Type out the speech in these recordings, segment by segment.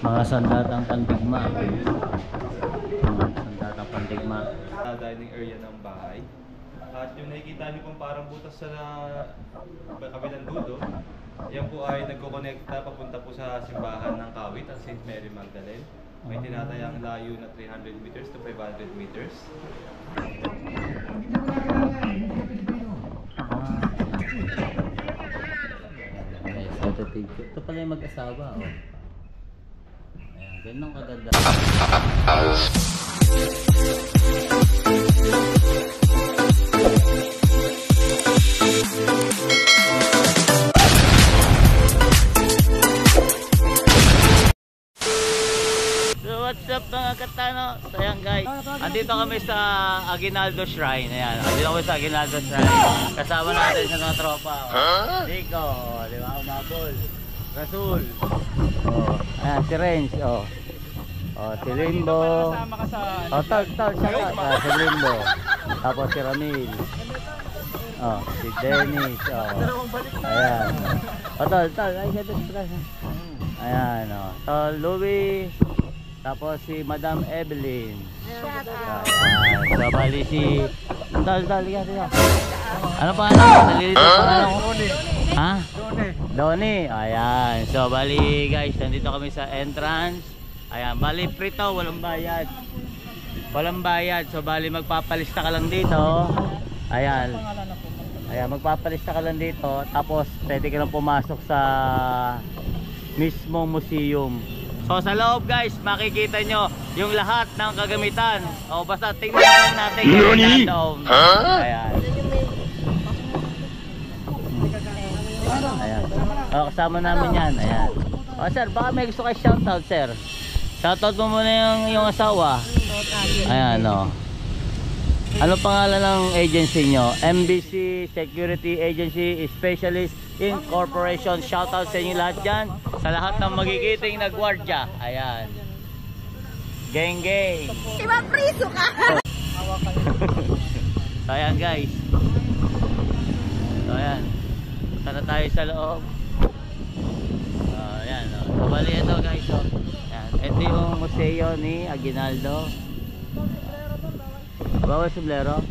Mga sandatang pandigma. Sandatang pandigma. Dining area ng bahay. At yung nakikita niyo pong parang butas sa kabilang dulo, yan po ay nagko-connecta papunta po sa simbahan ng Kawit at St. Mary Magdalene. May tinatayang layo na 300 meters to 500 meters. Ito pala yung mag-asawa. Oh. Ayan, ganun kaganda. What's up mga katano? So ayan guys, andito kami sa Aguinaldo Shrine. Ayan, andito kami sa Aguinaldo Shrine. Kasama natin sa mga tropa. Rico, di ba? Mabol, Rasul. Oh, ayan, si Renz. Oh, si Limbo. Oh, tol, siya. Si Limbo. Tapos si Ramil. Oh, si Dennis. Oh, ayan. Oh, tol. Ay, ayan, oh. Tol, Louie. Tapos si Madam Evelyn. Ayan. So bali si Dal, liga. Ano pa nalilito pa Ha? Doni. Ayan. So bali guys, nandito kami sa entrance. Ayan, bali prito, walang bayad. Walang bayad. So bali magpapalista ka lang dito. Ayan. Ayan, magpapalista ka lang dito. Tapos pwede ka lang pumasok sa mismong museum. So sa loob guys, makikita nyo yung lahat ng kagamitan. O basta tingnan lang natin yung loob. Ayan. Ayan. O kasama namin yan. Ayan. O sir, baka may gusto kayo shoutout sir. Shoutout mo muna yung asawa. Ayan o. Ano pangalan ng agency nyo? MBC Security Agency Specialist Incorporation. Shoutout sa inyo lahat dyan. Sa lahat ng magigiting na gwardya. Ayan. Geng. Diba priso ka? So ayan guys. So ayan. Punta na tayo sa loob. Ayan. So bali ito guys. So, ayan. Ito yung museo ni Aguinaldo. Bawal sombrero.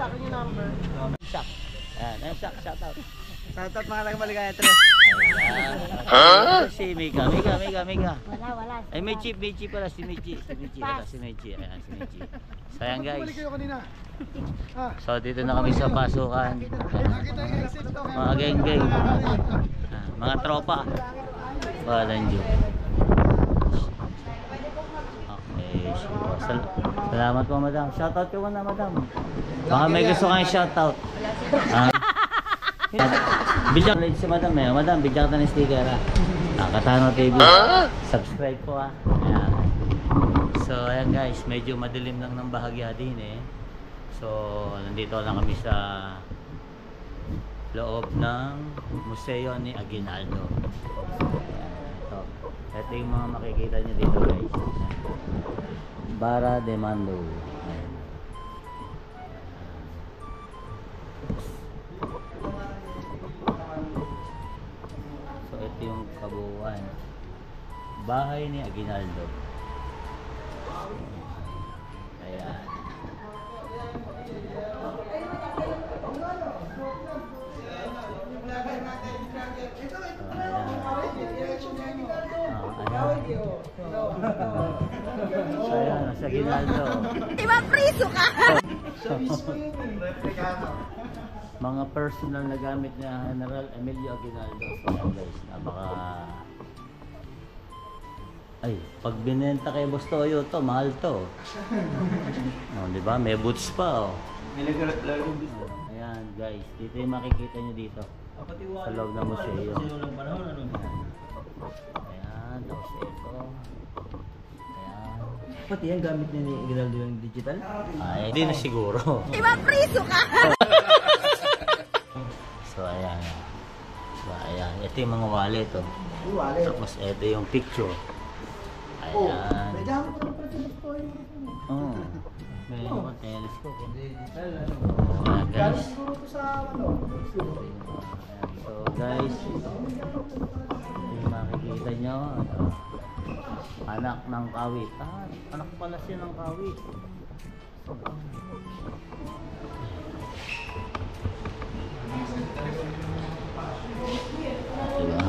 Akin yung number. Shock. Ayan, shout out. Shout out mga maligaya tres. Si Mika. Wala. Ay, Michi pala, si Michi. Ayan, si Michi. So ayan guys. So dito na kami sa pasukan. Mga geng. Mga tropa. Walang joke. Okay, salamat po madam. Shoutout ko na madam. Baka may gusto kang shoutout. Bigyan ko si madam eh. Madam, bigyan ka ng sticker ha. Katano TV. Subscribe po ha. Ayan. So ayan guys, medyo madilim lang ng bahagya din eh. So nandito lang kami sa loob ng museo ni Aguinaldo. Ayan, ito yung mga makikita nyo dito guys. Bara de Mando. Ayan. So ito yung kabuuan. Bahay ni Aguinaldo. Ayan. Ayan, sa Aguinaldo. Diba priso ka? Mga personal na gamit ni General Emilio Aguinaldo. So guys, napaka... Ay, pag binenta kay Boss Toyo to, mahal to. Oh, di ba? May boots pa oh. Ayan guys, dito yung makikita nyo dito. Sa loob ng museo. Ayan, tapos ito. Ayan. Pati yan gamit niya ni Aguinaldo yung digital? Ay, hindi na siguro. Diba priso ka? So ayan. Ito yung mga wallet oh. Tapos ito yung picture. Ayan. Oh. Meron ko telescope. Digital, Ayan, guys. Siguro to sa ano? So guys, yung makikita nyo, anak ng kawit. Anak pala siya ng kawit. Diba?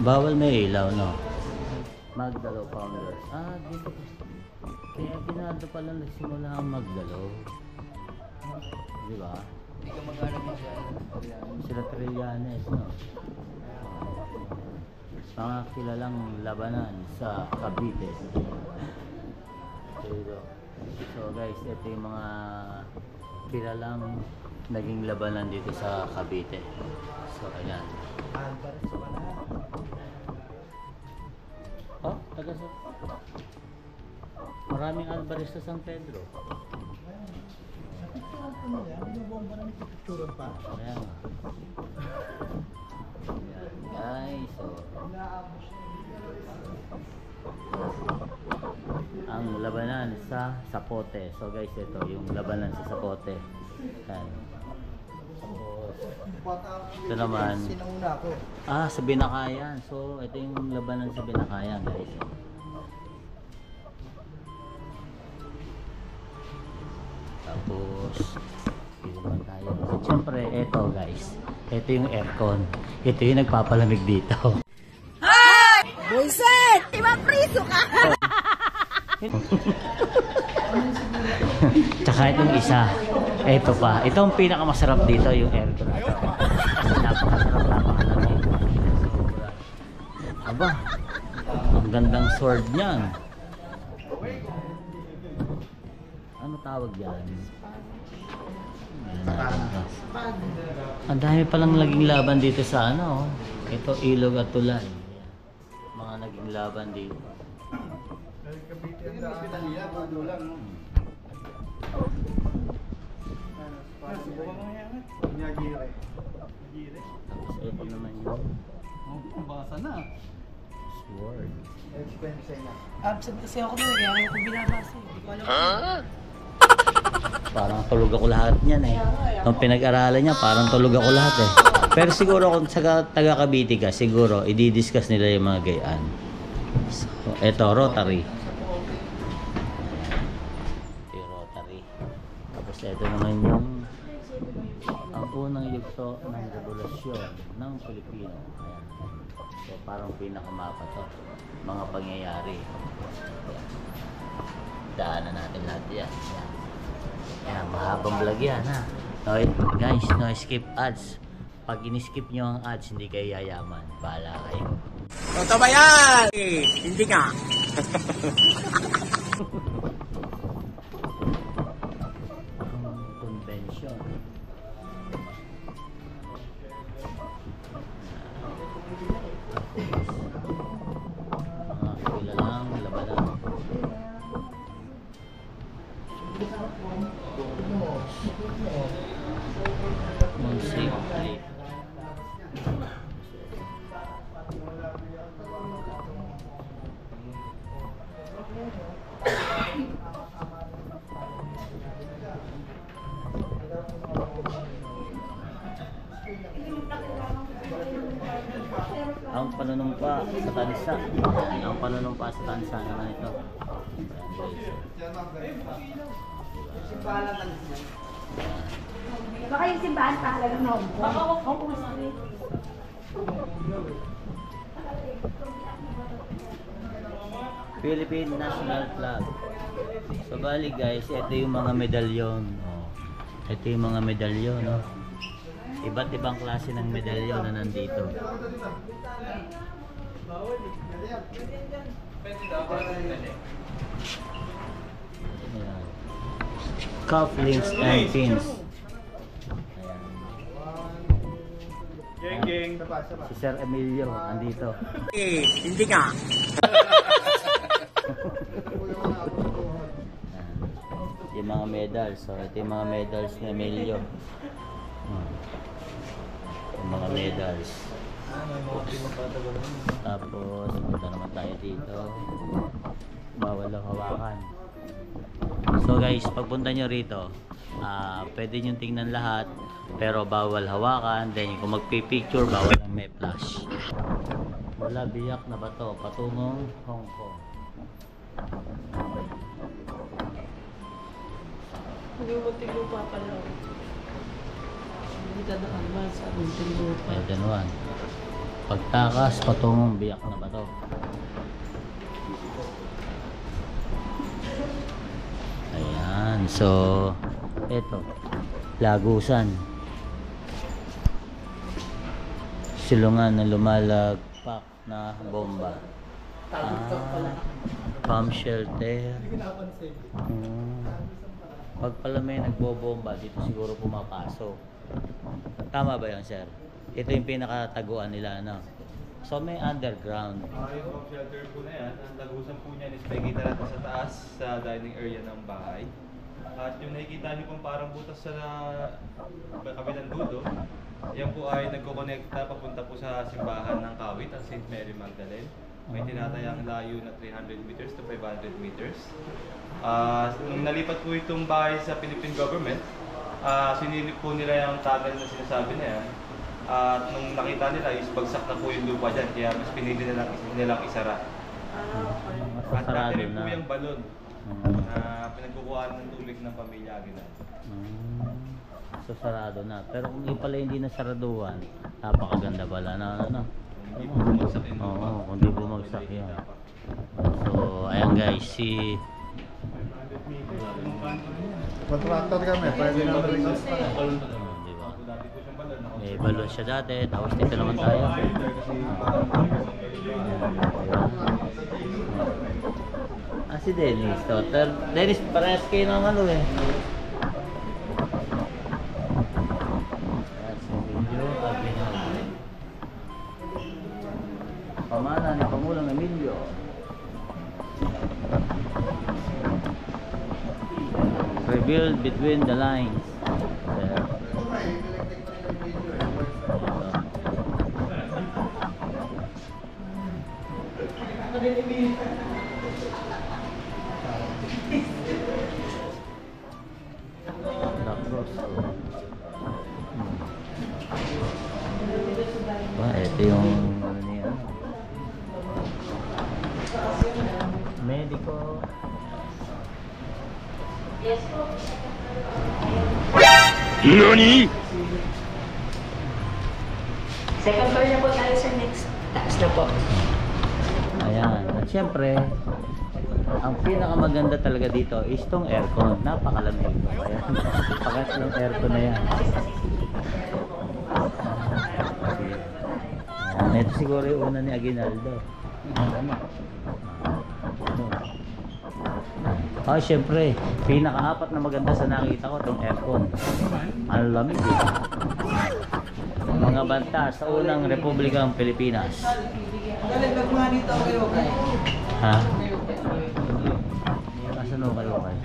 Bawal may ilaw, no? Magdalo founder. Dito. Kaya ginado pala nagsimula ang magdalo. Diba? Hindi ka mag-alam siya. Sila Trillanes, no? Mga kilalang labanan sa Cavite. So guys, ito yung mga kilalang naging labanan dito sa Cavite. So ayan. Oh, taga sa... Maraming Alvarez sa San Pedro. Ayan. Ayan guys, so ang labanan sa Zapote. So guys, ito yung labanan sa Zapote. Ayan. Ito naman sa Binakayan. So ito yung labanan sa Binakayan guys. Tapos dito naman tayo. So, siyempre ito guys, ito yung aircon. Ito yung nagpapalamig dito. Bullshit! Diba priso ka? Tsaka itong isa, ito pa. Ito ang pinakamasarap dito, yung aircon. Kasi napakasarap, napakalamig. Aba, ang gandang sword niyan. Ano tawag yan? Ang dami palang naging laban dito sa ano. Ito, Ilog at Tulay. Mga naging laban dito. Tapos ito naman yun. Basa na. Sword. Absent kasi ako na, kaya ako binabasa. Hindi ko alam. Parang tulog ako lahat niyan eh. Nung pinag-aralan niya, parang tulog ako lahat eh. Pero siguro kung taga Cavite ka, siguro i-discuss nila yung mga gayaan. So, ito, Rotary. Yung Rotary. Tapos ito naman yung ang unang yugto ng revolusyon ng Pilipino. Ayan. So parang pinakamapa to. Mga pangyayari. Ayan. Daanan natin lahat yan. Ayan. Ayan, mahabang vlog yan ha. No, guys, no skip ads. Pag in-skip nyo ang ads, hindi kayo yayaman. Bahala kayo. Totoo ba yan? Hindi ka. Convention. Mga kilalang labanan. Safely. Ang panunumpa sa tansa. Ang panunumpa sa tansa naman ito. Baka yung simbahan talaga ng Hong Kong. Philippine National Flag. So bali guys, ito yung mga medalyon. Oh. Ito yung mga medalyon. Oh. Iba't ibang klase ng medalyon na nandito. Ayan. Cufflinks and pins. Geng. Si Sir Emilio andito. Hindi ka. Yung mga medals. So ito yung mga medals ni Emilio. Yung mga medals. Tapos punta naman tayo dito. Bawal daw hawakan. So guys, pagpunta nyo rito, pwede nyo tingnan lahat, pero bawal hawakan. Then kung magpipicture, bawal ang may flash. Wala, biyak na ba to? Patungong Hong Kong. Hindi mo tilupa pala. Hindi ka naman sa ating tilupa. Pwede naman. Pagtakas, patungong biyak na ba to? Ayan, so eto, Lagusan. Silungan na lumalagpak na bomba. Bomb shelter. Pag pala may nagbobomba, dito siguro pumapasok. Tama ba yan, sir? Ito yung pinakataguan nila, no? So may underground. Yung bomb shelter po na yan, ang lagusan po niyan is makikita natin sa taas sa dining area ng bahay. At yung nakikita niyo pong parang butas sa kabilang dulo, yan po ay nagkokonekta papunta po sa simbahan ng Kawit, ang St. Mary Magdalene. May tinatayang layo na 300 meters to 500 meters. Nung nalipat po itong bahay sa Philippine government, sinilip po nila yung tunnel na sinasabi na yan. At nung nakita nila, is bagsak na po yung lupa dyan, kaya mas pinili nilang isara. At dati rin po yung balon na pinagkukuhaan ng tubig ng pamilya Aguinaldo. So sarado na. Pero kung pala hindi na saraduhan, napakaganda pala na ano. Hindi po bumagsak yung lupa. Oo, kung di bumagsak yun. So ayan guys, si Contractor kami, pwede na mag-request pa. di ba? Dati po siyang balon. May balon siya dati, tapos dito naman tayo. Si Dennis to. Dennis, parehas kayo ng ano eh. Ayan, si Emilio Aguinaldo. Pamana ni Pangulang Emilio. Revealed between the lines. There. Ito yung ano niya. Medico. NANI?! Second floor na po tayo sa next. Taas na po. Ayan. At syempre, ang pinakamaganda talaga dito is tong aircon. Napakalamig. Ayan. Pangatlong aircon na yan. Ayan. Ito siguro yung una ni Aguinaldo. Syempre, pinaka-apat na maganda sa nakita ko itong aircon. Ang lamig eh. Mga banta sa unang Republikang Pilipinas. Ha? Asan o kayo kayo?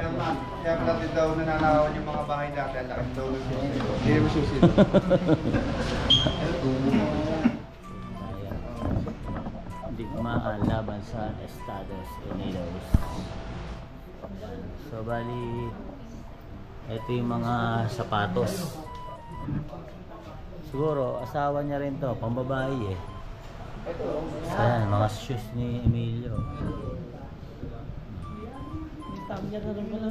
Kaya natin daw nananawan yung mga bahay dati, ang laking daw ng susi. Hindi mo susi. Hindi kumaan laban sa Estados Unidos. So bali, ito yung mga sapatos. Siguro asawa niya rin to, pambabae eh. Ayan, mga shoes ni Emilio. Tumbler na rin pala.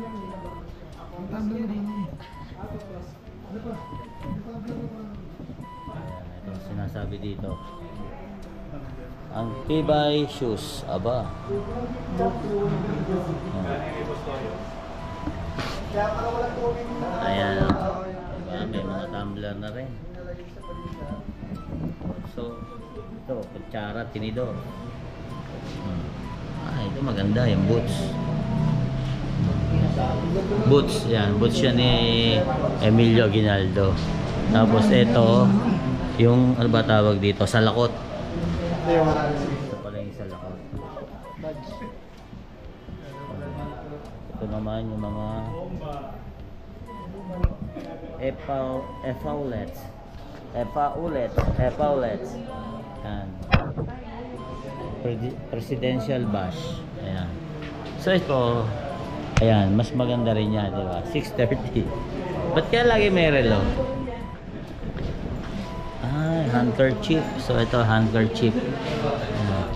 Tumbler na rin. Ayan, ito sinasabi dito. Ang Tibay shoes, aba. Ayan, diba? May mga tumbler na rin. So, ito, kutsara, tinidor. Ito maganda, yung boots. Boots, yan. Boots yan ni Emilio Aguinaldo. Tapos ito, yung, ano ba tawag dito? Salakot. Ito pala yung salakot. Ito naman yung mga epaulets. Yan. Presidential bash. Ayan. So ito, Ayan, mas maganda rin yan, di ba? 630. Ba't kaya lagi may relo? Ah, handkerchief. So ito, handkerchief. Ayan.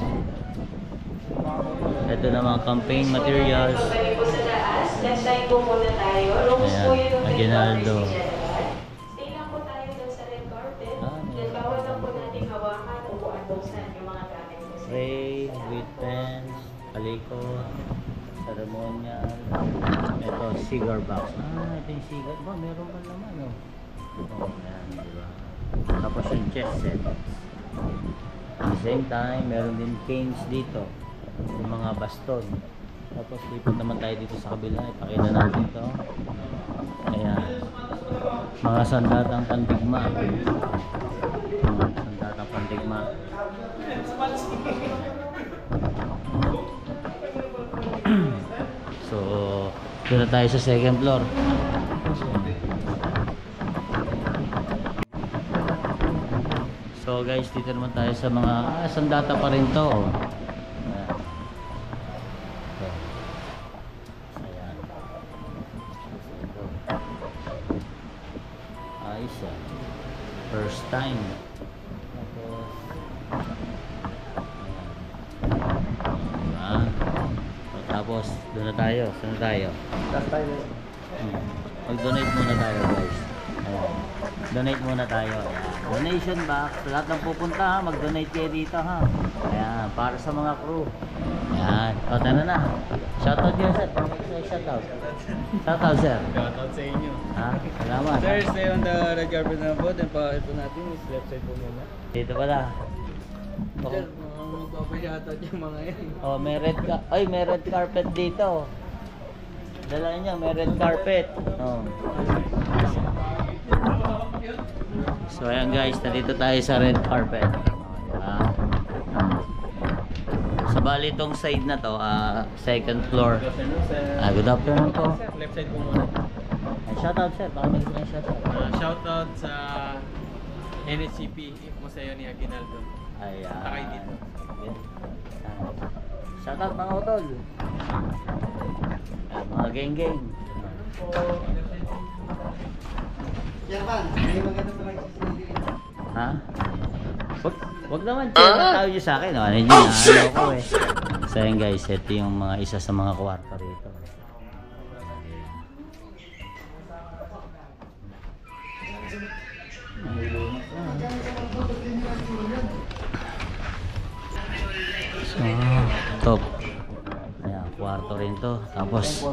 Ito naman, campaign materials. Balik po sa taas. Left side po muna tayo. Rooms po Ayan, yun yung Aguinaldo. Stay lang po tayo dun sa red carpet. Then bawal lang po natin hawakan o kung abusan yung mga gamit po. Tray, with pens, kalikot, ceremonial. Ito, cigar box. Ah, ito yung cigar. Ba, meron pa naman, oh. Oh, ayan, diba? Tapos yung chess set. At the same time, meron din canes dito. Yung mga baston. Tapos lipot naman tayo dito sa kabila. Ipakita natin ito. Ayan. Mga sandatang pandigma. Mga sandatang pandigma. So, doon na tayo sa second floor. So guys, dito naman tayo sa mga sandata pa rin to. Ayan. So, ayan. Ito. Ayos ah. First time. Tapos ayan. Tapos doon na tayo. Saan na tayo? Last time. Mag-donate muna tayo guys. Ayan. Donate muna tayo. Ayan. Donation box. Sa lahat ng pupunta ha, mag-donate kayo dito ha. Ayan. Para sa mga crew. Ayan. O, tara na. Shoutout yun sir. Shoutout. Shoutout sir. Shoutout sa inyo. Ha? Salamat. Sir, stay on the red carpet na po. Then pakakit po natin is left side po muna. Dito pala. Sir, magpapashoutout yung mga yan. Oh, may red carpet dito. Dala niya, may red carpet. Oh. So ayan guys, nandito tayo sa red carpet. Sa bali itong side na to, second floor. Good afternoon po. Left side po muna. Shoutout sir, baka may gusto shoutout. Shoutout sa NHCP, Museo ni Aguinaldo. Ayan. Takay dito. Shoutout mga utol. Mga geng-geng. Ha? Wag naman, check na tawag nyo sa akin. Ano yun, ano ko eh. So yun guys, ito yung mga isa sa mga kwarto rito. So, top. Ayan, kwarto rin to. Tapos,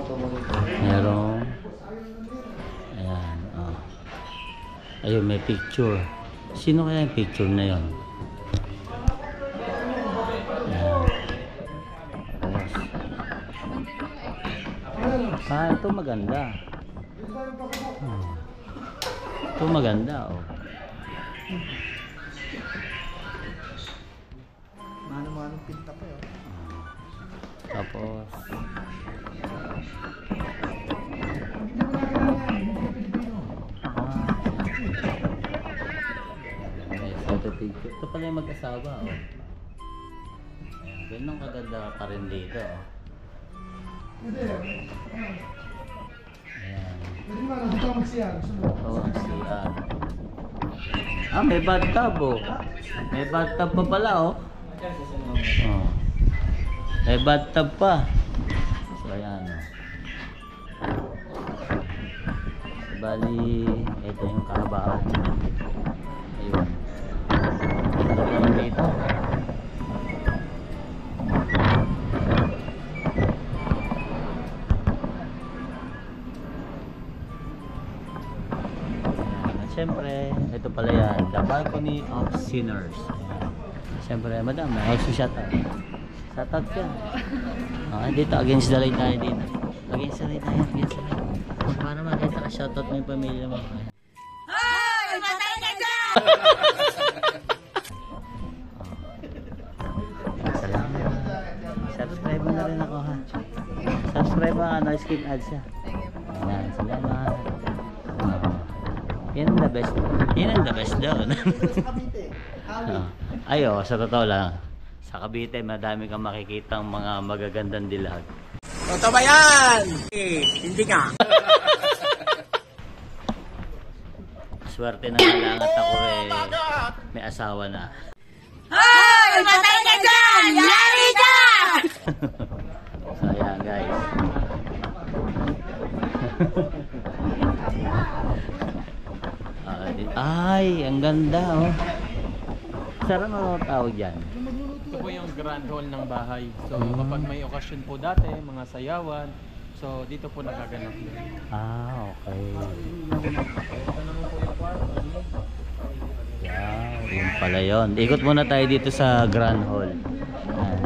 merong ayan, oh. Ayun, may picture. Sino kaya yung picture na yun? Ayan. Tapos, ito maganda. Ito maganda, oh. Mano-manong pinta pa yun. Tapos, ito pala yung mag-asawa, oh. Ayan, ganun kaganda pa rin dito, oh. Ayan. Oh, CR. Ah, may bathtub, oh. May bathtub pa pala, oh. Oh. May bathtub pa. So, ayan, oh. Bali, ito yung kahabaan. Ayun. Ito naman dito. At syempre, ito pala yan, the balcony of sinners. Ayan. Syempre, madam, may also shoutout. Shoutout ka. Okay, dito, against the light tayo dito. Against the light tayo, against the light. Para makita ka, shoutout mo yung pamilya mo. Hoy! Matay ka dyan! Salamat. Subscribe mo na rin ako ha. Subscribe mo no skip ads ha. Ayan, salamat. Yan ang the best. Yan ang the best doon. Ayo, sa totoo lang. Sa Cavite, madami kang makikitang mga magagandang dilag. Totoo ba yan? Hindi ka. Swerte na lang at ako may asawa na. Hoy! Patay ka dyan! Yari ka! So ayan guys. Ay, ang ganda oh. Sarang ano tawag dyan? Ito po yung grand hall ng bahay. So kapag may okasyon po dati, mga sayawan, so dito po nagaganap. Ah, okay. Ito naman po yung kwarto. Wow, yun pala yun. Ikot muna tayo dito sa Grand Hall. Ayan.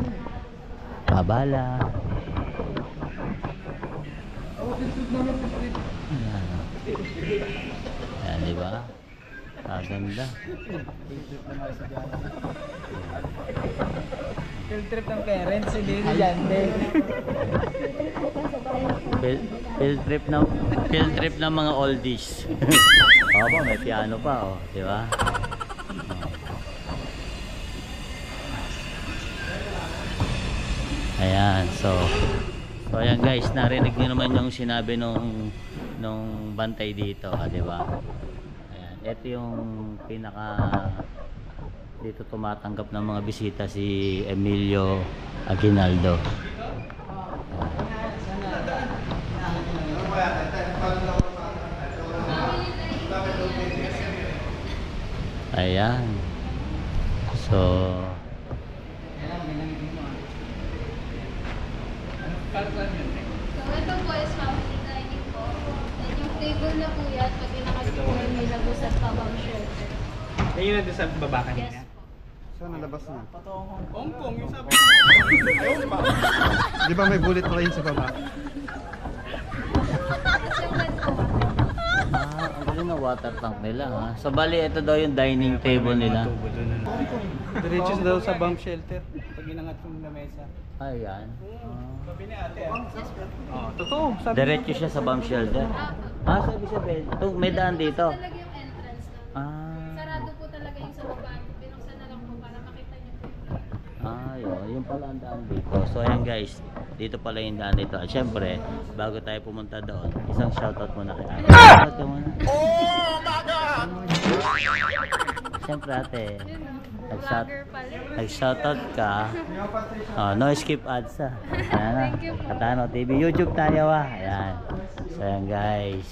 Babala. Ayan. Ayan, di ba? Kaganda. Field trip ng parents, hindi dyan. Field trip ng mga oldies. Opo, may piano pa, oh, di ba? Ayan, so ayan guys, narinig niyo naman yung sinabi nung bantay dito, di ba? Ayan, ito yung pinaka dito tumatanggap ng mga bisita si Emilio Aguinaldo. Ayan. So ito po is family dining po. Then yung table na po yan, pag pinakasipon may lagusat pa bang shelter. Yan yung nandun sa baba kanina. Yes po. Saan nalabas na? Hong Kong, yung sabi Di ba may bullet train sa baba? Tapos yung bed po. ang galing na water tank nila ha. So bali ito daw yung dining table nila. Diretso daw sa bomb shelter. Pag inangat yung lamesa. Ayan. Sabi ni ate totoo. Diretso siya sa bomb shelter. Ah, sabi siya may daan dito. Talaga yung entrance na. Ah. Sarado po talaga yung sa baba. Binuksan na lang po para makita niyo po yung Yung pala ang daan dito. So ayan guys, dito pala yung daan dito. At syempre, bago tayo pumunta doon, isang shoutout muna kay ate. Shoutout ka muna. Oh my God! Syempre ate, nag-shoutout ka. No skip ads ha. Ayan na. Thank you po. Katano TV, YouTube tayo ha. Ayan. So ayan guys.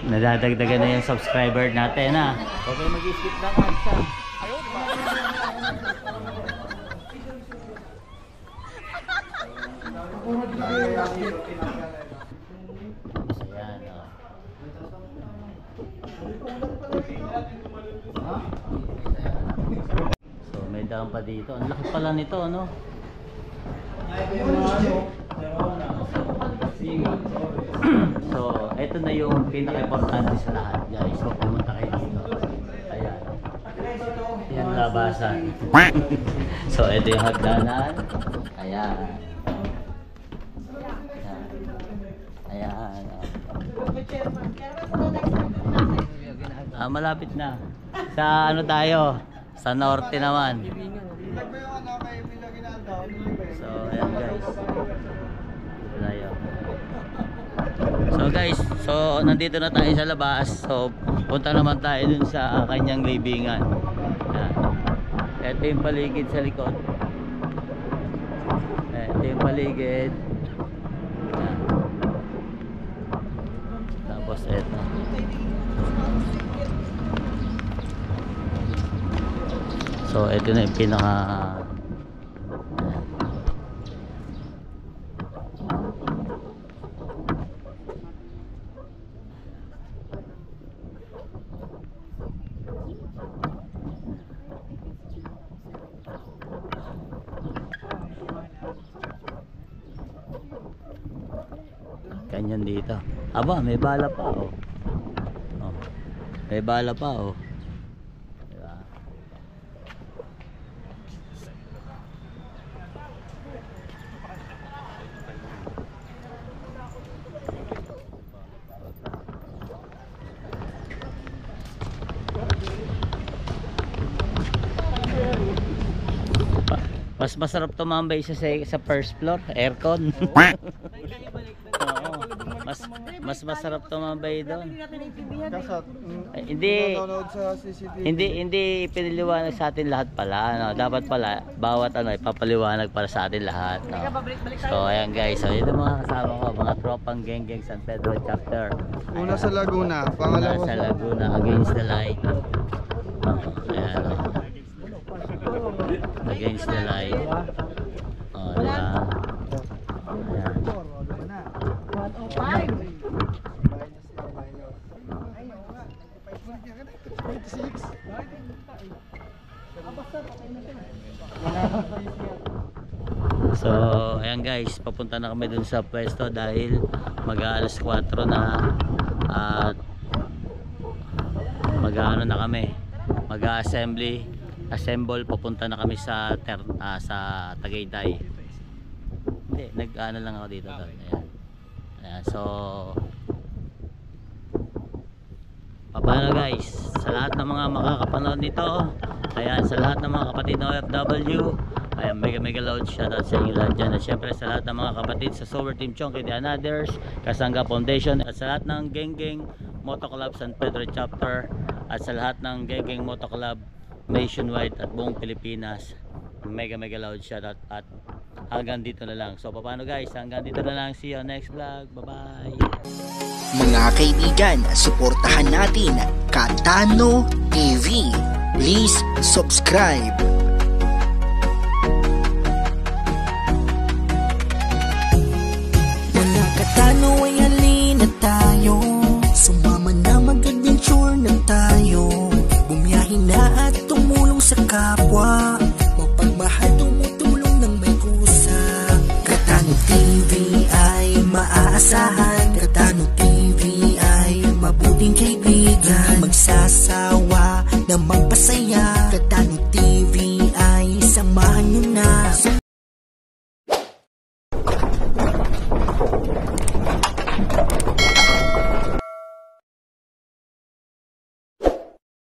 Nadadagdagan na yung subscriber natin ha. Okay, mag-skip lang ads ha. Ayan, oh. So may daan pa dito. Ang laki pala nito, no? So, ito na yung pinaka-importante sa lahat, guys. So, pumunta kayo dito. Ayan. Ayan, labasan. So, ito yung hagdanan. Ayan. Ayan. Malapit na. Sa ano tayo? Sa norte naman. So, ayan guys. Dito tayo. So guys, nandito na tayo sa labas. So, punta naman tayo dun sa kanyang libingan. Ayan. Ito yung paligid sa likod. Ito yung paligid. Ayan. Tapos ito. So ito na yung pinaka kanyan dito. Aba, may bala pa oh. May bala pa oh. Diba? Mas masarap tumambay sa first floor, aircon. Oo. Mas masarap tumambay doon. Kasat, Hindi nanonood sa CCTV. hindi piniliwanag sa atin lahat pala, no? Dapat pala bawat ipapaliwanag para sa atin lahat, no? So ayan guys, so yun ang mga kasama ko, mga tropang geng-geng San Pedro chapter. Una sa Laguna, Una pangalawa sa Laguna, against the light. Ayan, against the light. Oh, diba? Ayan. So, ayan guys, papunta na kami dun sa pwesto dahil mag-aalas 4 na at mag-ano na kami, assemble, papunta na kami sa Tagaytay. Hindi, nag-ano lang ako dito. Ayan. Ayan, so paano guys, sa lahat ng mga makakapanood nito, ayan, sa lahat ng mga kapatid na OFW, ayan, mega loud shoutout sa inyo lahat dyan. At syempre sa lahat ng mga kapatid sa Sober Team Chonky The Another's, Kasangga Foundation, at sa lahat ng Geng-Geng Moto Club San Pedro Chapter, at sa lahat ng Geng-Geng Moto Club nationwide at buong Pilipinas, mega loud shoutout. At hanggang dito na lang. So paano guys, hanggang dito na lang. See you next vlog. Bye bye. Mga kaibigan, suportahan natin Katano TV. Please subscribe. Mga Katano ay halin na tayo, sumama na mag-adventure na tayo, bumiyahin na at tumulong sa kapwa, mapagmahal tumutulong ng may kusa. Katano TV ay maaasahan, Katano TV ay mabuting kaibigan, magsasawa na magpasaya. Katano TV ay samahan nyo na.